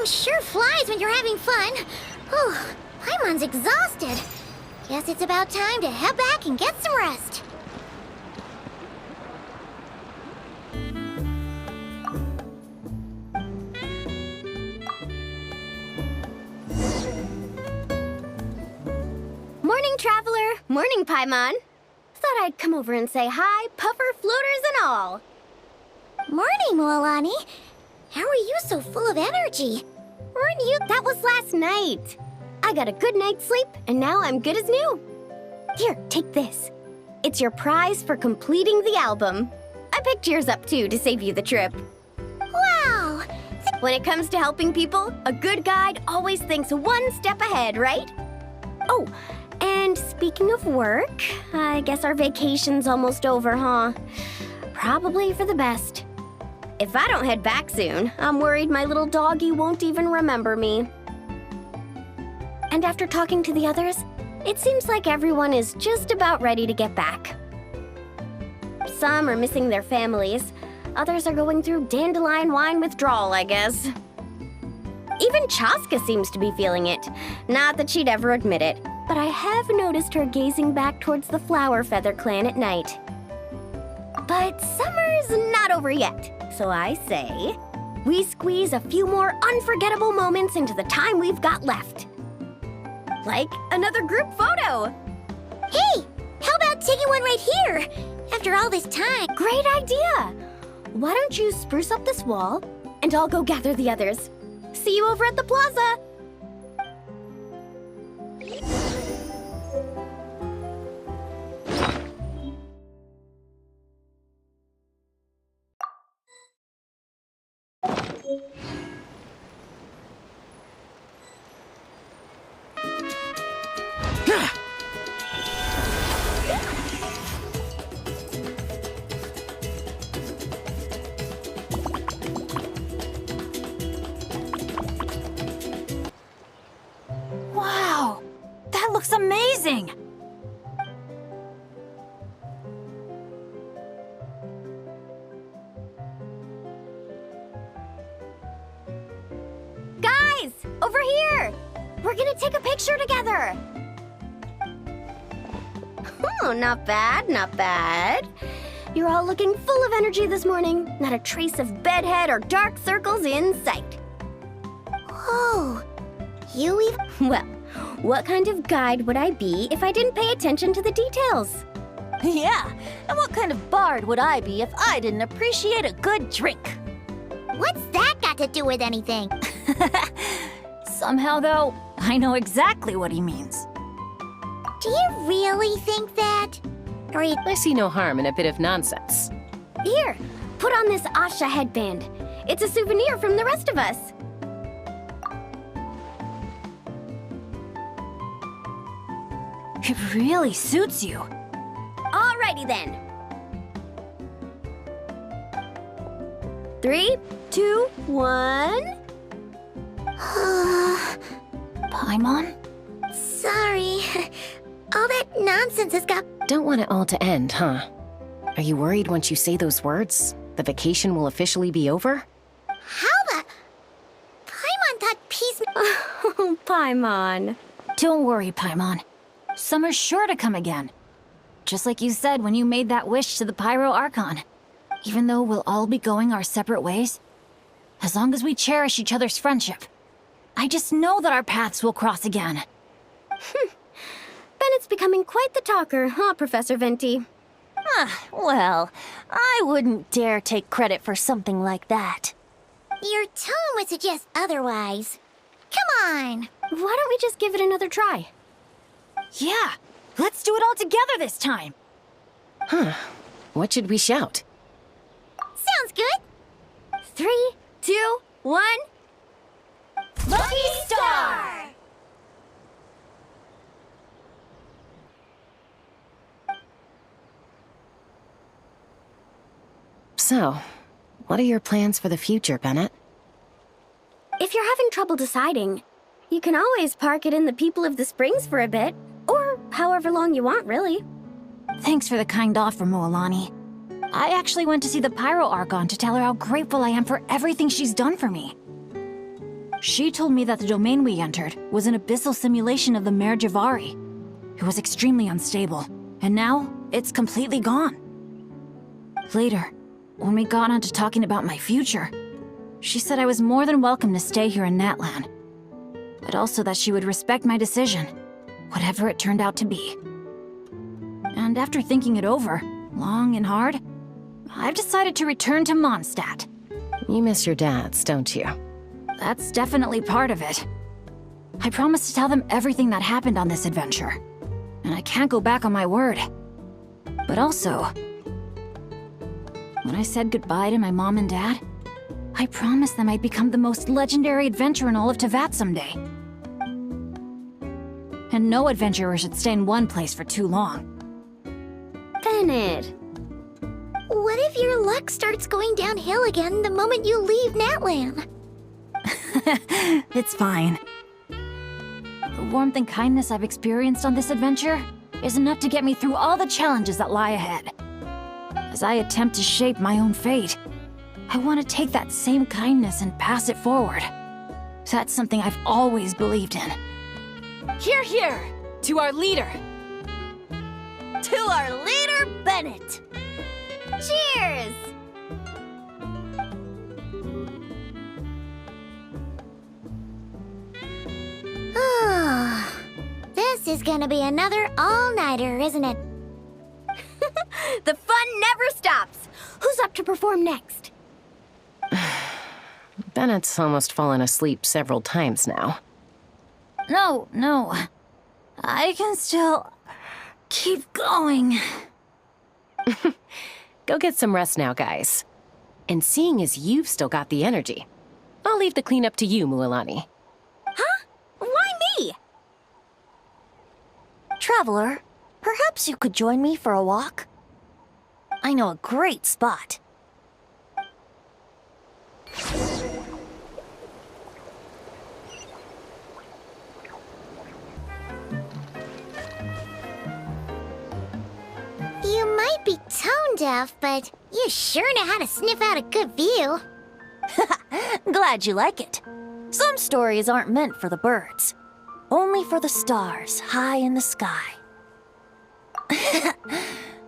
sure flies when you're having fun. Oh, Paimon's exhausted. Guess it's about time to head back and get some rest. Morning, Traveler. Morning, Paimon. Thought I'd come over and say hi, puffer, floaters, and all. Morning, Moalani. How are you so full of energy? Weren't you? That was last night. I got a good night's sleep, and now I'm good as new. Here, take this. It's your prize for completing the album. I picked yours up, too, to save you the trip. Wow! When it comes to helping people, a good guide always thinks one step ahead, right? Oh, and speaking of work, I guess our vacation's almost over, huh? Probably for the best. If I don't head back soon, I'm worried my little doggy won't even remember me. And after talking to the others, it seems like everyone is just about ready to get back. Some are missing their families. Others are going through dandelion wine withdrawal, I guess. Even Chaska seems to be feeling it. Not that she'd ever admit it, but I have noticed her gazing back towards the Flower Feather clan at night. But summer's not over yet, so I say, we squeeze a few more unforgettable moments into the time we've got left. Like another group photo. Hey, how about taking one right here? After all this time. Great idea. Why don't you spruce up this wall, and I'll go gather the others. See you over at the plaza. Wow! That looks amazing! Guys, over here! We're gonna take a picture together! Oh, not bad, not bad. You're all looking full of energy this morning. Not a trace of bedhead or dark circles in sight. Whoa, you even... Well, what kind of guide would I be if I didn't pay attention to the details? Yeah, and what kind of bard would I be if I didn't appreciate a good drink? What's that got to do with anything? Somehow, though, I know exactly what he means. Do you really think that? Or you... I see no harm in a bit of nonsense. Here, put on this Asha headband. It's a souvenir from the rest of us. It really suits you. Alrighty then. 3, 2, 1. Paimon? Sorry. All that nonsense has got... Don't want it all to end, huh? Are you worried once you say those words, the vacation will officially be over? How the... Paimon thought peace... Oh, Paimon. Don't worry, Paimon. Summer's sure to come again. Just like you said when you made that wish to the Pyro Archon. Even though we'll all be going our separate ways, as long as we cherish each other's friendship, I just know that our paths will cross again. Bennett's becoming quite the talker, huh, Professor Venti? Well, I wouldn't dare take credit for something like that. Your tone would suggest otherwise. Come on. Why don't we just give it another try? Yeah, let's do it all together this time. Huh. What should we shout? Sounds good. 3, 2, 1. Lucky Star! So, what are your plans for the future, Bennett? If you're having trouble deciding, you can always park it in the People of the Springs for a bit. Or however long you want, really. Thanks for the kind offer, Moalani. I actually went to see the Pyro Archon to tell her how grateful I am for everything she's done for me. She told me that the domain we entered was an abyssal simulation of the Mare Javari. It was extremely unstable, and now it's completely gone. Later, when we got on to talking about my future, she said I was more than welcome to stay here in Natlan, but also that she would respect my decision, whatever it turned out to be. And after thinking it over, long and hard, I've decided to return to Mondstadt. You miss your dads, don't you? That's definitely part of it. I promised to tell them everything that happened on this adventure, and I can't go back on my word. But also, when I said goodbye to my mom and dad, I promised them I'd become the most legendary adventurer in all of Teyvat someday. And no adventurer should stay in one place for too long. Bennett. What if your luck starts going downhill again the moment you leave Natlan? It's fine. The warmth and kindness I've experienced on this adventure is enough to get me through all the challenges that lie ahead. As I attempt to shape my own fate, I want to take that same kindness and pass it forward. That's something I've always believed in. Hear, hear! To our leader! To our leader, Bennett! Cheers! This is gonna be another all-nighter, isn't it? The fun never stops! Who's up to perform next? Bennett's almost fallen asleep several times now. No. I can still keep going. Go get some rest now, guys. And seeing as you've still got the energy, I'll leave the cleanup to you, Mualani. Huh? Why me? Traveler, perhaps you could join me for a walk? I know a great spot. You might be tone deaf, but you sure know how to sniff out a good view. Glad you like it. Some stories aren't meant for the birds, only for the stars high in the sky.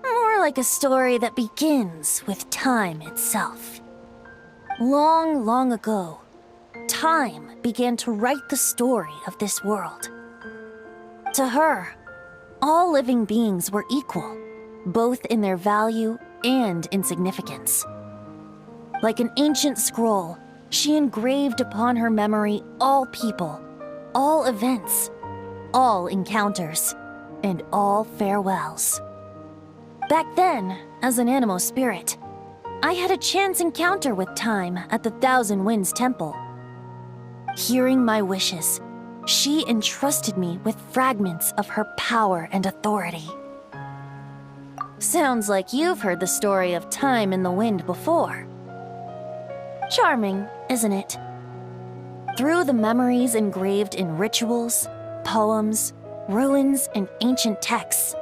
More like a story that begins with time itself. Long, long ago, time began to write the story of this world. To her, all living beings were equal, both in their value and in significance. Like an ancient scroll, she engraved upon her memory all people, all events, all encounters, and all farewells. Back then, as an animal spirit, I had a chance encounter with time at the Thousand Winds Temple. Hearing my wishes, she entrusted me with fragments of her power and authority. Sounds like you've heard the story of time in the wind before. Charming, isn't it? Through the memories engraved in rituals, poems, ruins, and ancient texts,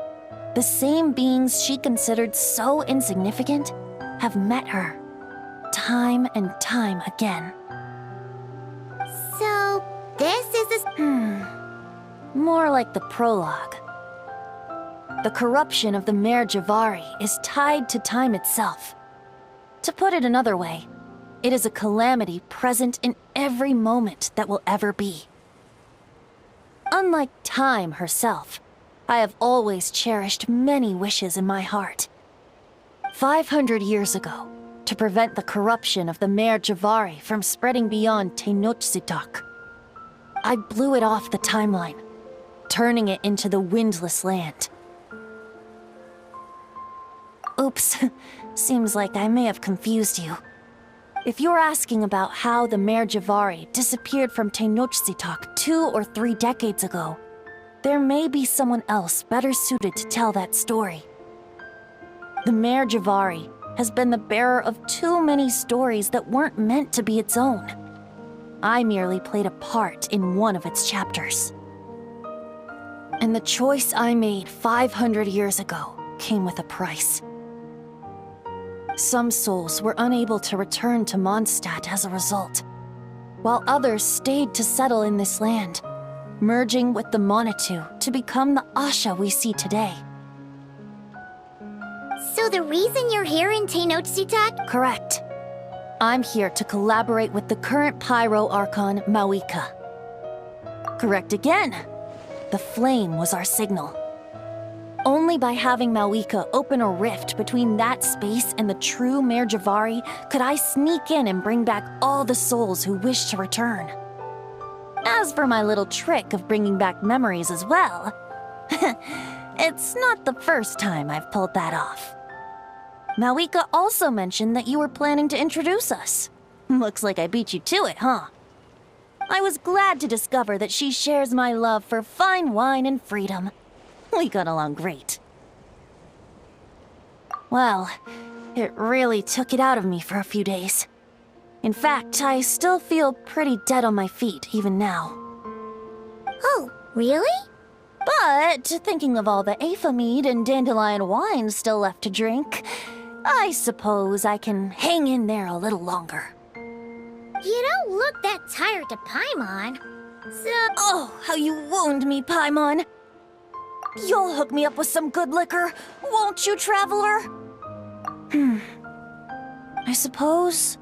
the same beings she considered so insignificant have met her, time and time again. So, this is More like the prologue. The corruption of the Mare Javari is tied to time itself. To put it another way, it is a calamity present in every moment that will ever be. Unlike time herself, I have always cherished many wishes in my heart. 500 years ago, to prevent the corruption of the Mare Javari from spreading beyond Tenochtitlán, I blew it off the timeline, turning it into the Windless Land. Oops, seems like I may have confused you. If you're asking about how the Mare Javari disappeared from Tenochtitlán 2 or 3 decades ago, there may be someone else better suited to tell that story. The Mare Javari has been the bearer of too many stories that weren't meant to be its own. I merely played a part in one of its chapters. And the choice I made 500 years ago came with a price. Some souls were unable to return to Mondstadt as a result. while others stayed to settle in this land, merging with the Monitu to become the Asha we see today. So the reason you're here in Tenochtitlan? Correct. I'm here to collaborate with the current Pyro Archon, Mawika. Correct again. The flame was our signal. Only by having Mawika open a rift between that space and the true Mare Javari could I sneak in and bring back all the souls who wish to return. As for my little trick of bringing back memories as well, it's not the first time I've pulled that off. Mawika also mentioned that you were planning to introduce us. Looks like I beat you to it, huh? I was glad to discover that she shares my love for fine wine and freedom. We got along great. Well, it really took it out of me for a few days. In fact, I still feel pretty dead on my feet even now. Oh, really? But thinking of all the Aether mead and dandelion wine still left to drink, I suppose I can hang in there a little longer. You don't look that tired to Paimon. So... Oh, how you wound me, Paimon! You'll hook me up with some good liquor, won't you, Traveler? I suppose...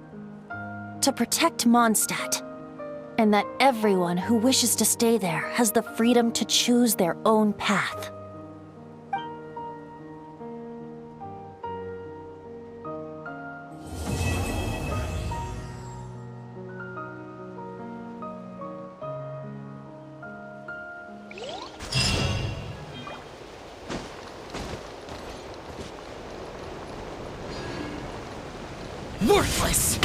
to protect Mondstadt, and that everyone who wishes to stay there has the freedom to choose their own path. Worthless!